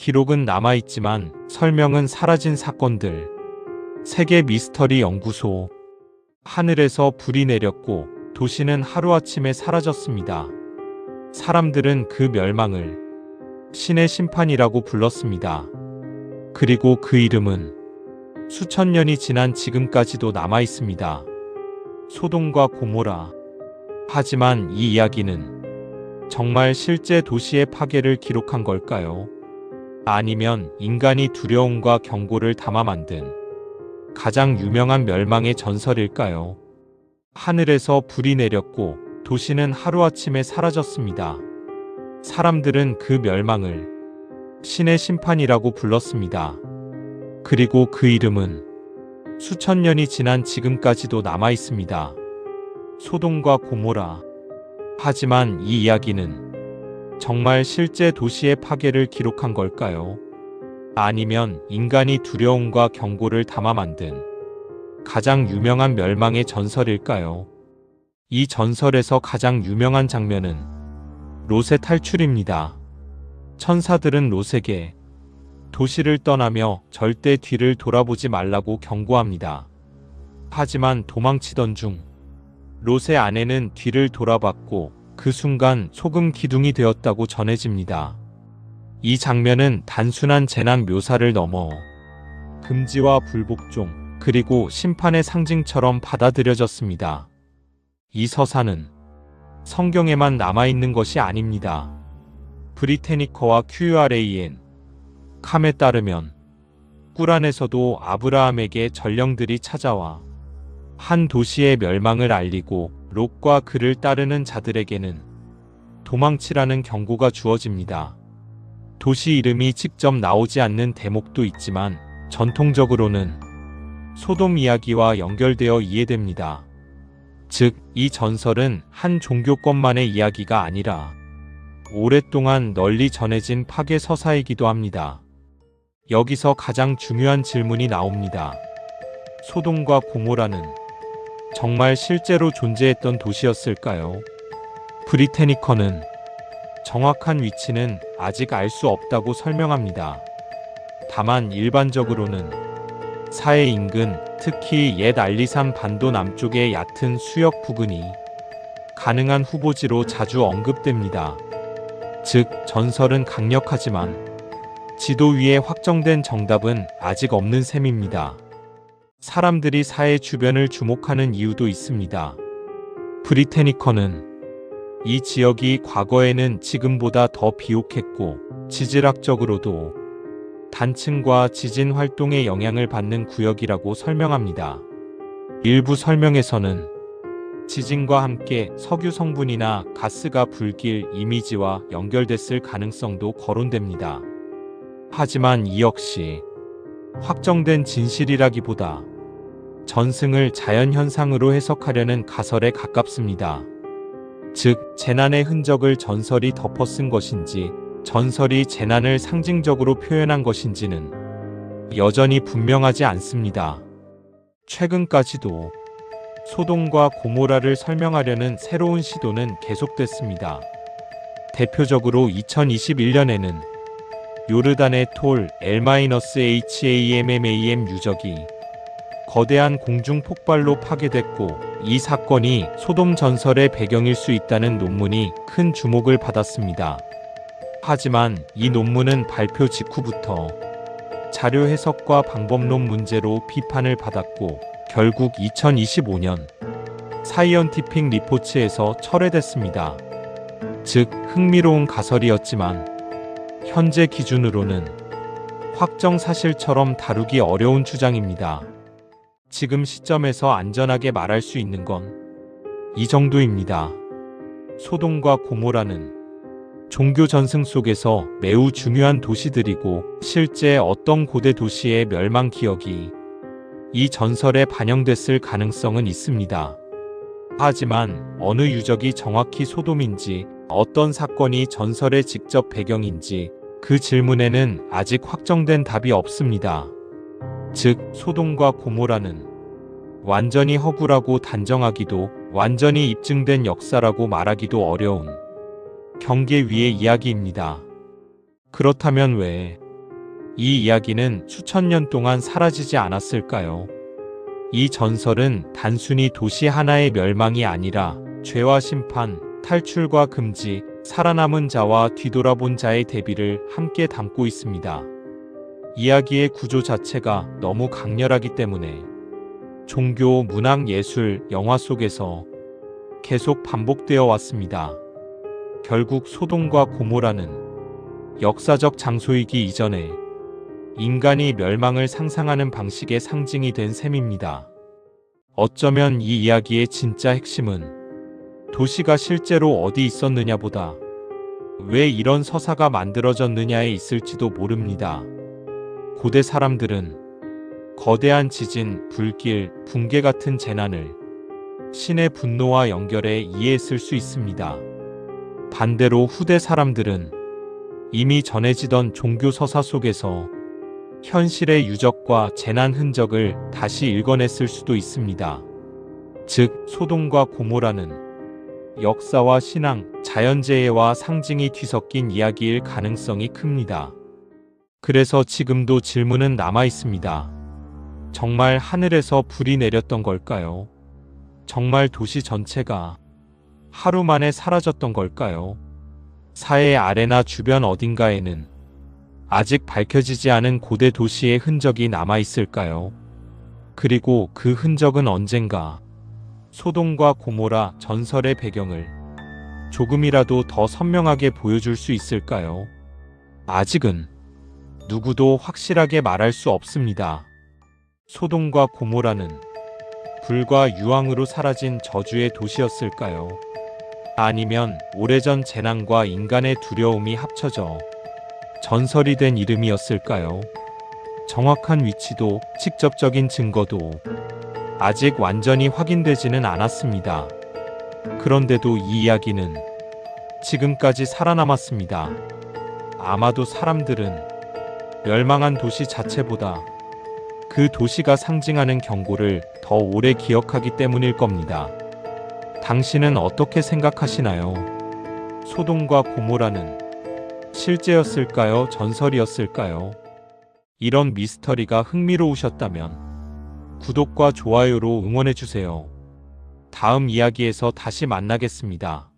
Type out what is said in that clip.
기록은 남아있지만 설명은 사라진 사건들. 세계 미스터리 연구소. 하늘에서 불이 내렸고 도시는 하루아침에 사라졌습니다. 사람들은 그 멸망을 신의 심판이라고 불렀습니다. 그리고 그 이름은 수천 년이 지난 지금까지도 남아있습니다. 소돔과 고모라. 하지만 이 이야기는 정말 실제 도시의 파괴를 기록한 걸까요? 아니면 인간이 두려움과 경고를 담아 만든 가장 유명한 멸망의 전설일까요? 하늘에서 불이 내렸고 도시는 하루아침에 사라졌습니다. 사람들은 그 멸망을 신의 심판이라고 불렀습니다. 그리고 그 이름은 수천 년이 지난 지금까지도 남아 있습니다. 소돔과 고모라. 하지만 이 이야기는 정말 실제 도시의 파괴를 기록한 걸까요? 아니면 인간이 두려움과 경고를 담아 만든 가장 유명한 멸망의 전설일까요? 이 전설에서 가장 유명한 장면은 롯의 탈출입니다. 천사들은 롯에게 도시를 떠나며 절대 뒤를 돌아보지 말라고 경고합니다. 하지만 도망치던 중 롯의 아내는 뒤를 돌아봤고 그 순간 소금 기둥이 되었다고 전해집니다. 이 장면은 단순한 재난 묘사를 넘어 금지와 불복종 그리고 심판의 상징처럼 받아들여졌습니다. 이 서사는 성경에만 남아있는 것이 아닙니다. 브리테니커와 QRAN 캄에 따르면 꾸란에서도 아브라함에게 전령들이 찾아와 한 도시의 멸망을 알리고 롯과 그를 따르는 자들에게는 도망치라는 경고가 주어집니다. 도시 이름이 직접 나오지 않는 대목도 있지만 전통적으로는 소돔 이야기와 연결되어 이해됩니다. 즉, 이 전설은 한 종교권만의 이야기가 아니라 오랫동안 널리 전해진 파괴 서사이기도 합니다. 여기서 가장 중요한 질문이 나옵니다. 소돔과 고모라는 정말 실제로 존재했던 도시였을까요? 브리테니커는 정확한 위치는 아직 알 수 없다고 설명합니다. 다만 일반적으로는 사해 인근, 특히 옛 알리산 반도 남쪽의 얕은 수역 부근이 가능한 후보지로 자주 언급됩니다. 즉, 전설은 강력하지만 지도 위에 확정된 정답은 아직 없는 셈입니다. 사람들이 사해 주변을 주목하는 이유도 있습니다. 브리테니커는 이 지역이 과거에는 지금보다 더 비옥했고 지질학적으로도 단층과 지진 활동에 영향을 받는 구역이라고 설명합니다. 일부 설명에서는 지진과 함께 석유 성분이나 가스가 불길 이미지와 연결됐을 가능성도 거론됩니다. 하지만 이 역시 확정된 진실이라기보다 전승을 자연현상으로 해석하려는 가설에 가깝습니다. 즉, 재난의 흔적을 전설이 덮어쓴 것인지 전설이 재난을 상징적으로 표현한 것인지는 여전히 분명하지 않습니다. 최근까지도 소돔과 고모라를 설명하려는 새로운 시도는 계속됐습니다. 대표적으로 2021년에는 요르단의 톨 L-HAMMAM 유적이 거대한 공중 폭발로 파괴됐고 이 사건이 소돔 전설의 배경일 수 있다는 논문이 큰 주목을 받았습니다. 하지만 이 논문은 발표 직후부터 자료 해석과 방법론 문제로 비판을 받았고 결국 2025년 사이언티픽 리포츠에서 철회됐습니다. 즉, 흥미로운 가설이었지만 현재 기준으로는 확정 사실처럼 다루기 어려운 주장입니다. 지금 시점에서 안전하게 말할 수 있는 건 이 정도입니다. 소돔과 고모라는 종교 전승 속에서 매우 중요한 도시들이고 실제 어떤 고대 도시의 멸망 기억이 이 전설에 반영됐을 가능성은 있습니다. 하지만 어느 유적이 정확히 소돔인지 어떤 사건이 전설의 직접 배경인지 그 질문에는 아직 확정된 답이 없습니다. 즉, 소돔과 고모라는 완전히 허구라고 단정하기도 완전히 입증된 역사라고 말하기도 어려운 경계 위의 이야기입니다. 그렇다면 왜 이 이야기는 수천 년 동안 사라지지 않았을까요? 이 전설은 단순히 도시 하나의 멸망이 아니라 죄와 심판, 탈출과 금지, 살아남은 자와 뒤돌아본 자의 대비를 함께 담고 있습니다. 이야기의 구조 자체가 너무 강렬하기 때문에 종교, 문학, 예술, 영화 속에서 계속 반복되어 왔습니다. 결국 소돔과 고모라는 역사적 장소이기 이전에 인간이 멸망을 상상하는 방식의 상징이 된 셈입니다. 어쩌면 이 이야기의 진짜 핵심은 도시가 실제로 어디 있었느냐보다 왜 이런 서사가 만들어졌느냐에 있을지도 모릅니다. 고대 사람들은 거대한 지진, 불길, 붕괴 같은 재난을 신의 분노와 연결해 이해했을 수 있습니다. 반대로 후대 사람들은 이미 전해지던 종교 서사 속에서 현실의 유적과 재난 흔적을 다시 읽어냈을 수도 있습니다. 즉, 소돔과 고모라는 역사와 신앙, 자연재해와 상징이 뒤섞인 이야기일 가능성이 큽니다. 그래서 지금도 질문은 남아 있습니다. 정말 하늘에서 불이 내렸던 걸까요? 정말 도시 전체가 하루 만에 사라졌던 걸까요? 사해 아래나 주변 어딘가에는 아직 밝혀지지 않은 고대 도시의 흔적이 남아 있을까요? 그리고 그 흔적은 언젠가 소돔과 고모라 전설의 배경을 조금이라도 더 선명하게 보여줄 수 있을까요? 아직은 누구도 확실하게 말할 수 없습니다. 소돔과 고모라는 불과 유황으로 사라진 저주의 도시였을까요? 아니면 오래전 재난과 인간의 두려움이 합쳐져 전설이 된 이름이었을까요? 정확한 위치도 직접적인 증거도 아직 완전히 확인되지는 않았습니다. 그런데도 이 이야기는 지금까지 살아남았습니다. 아마도 사람들은 멸망한 도시 자체보다 그 도시가 상징하는 경고를 더 오래 기억하기 때문일 겁니다. 당신은 어떻게 생각하시나요? 소돔과 고모라는 실제였을까요? 전설이었을까요? 이런 미스터리가 흥미로우셨다면 구독과 좋아요로 응원해주세요. 다음 이야기에서 다시 만나겠습니다.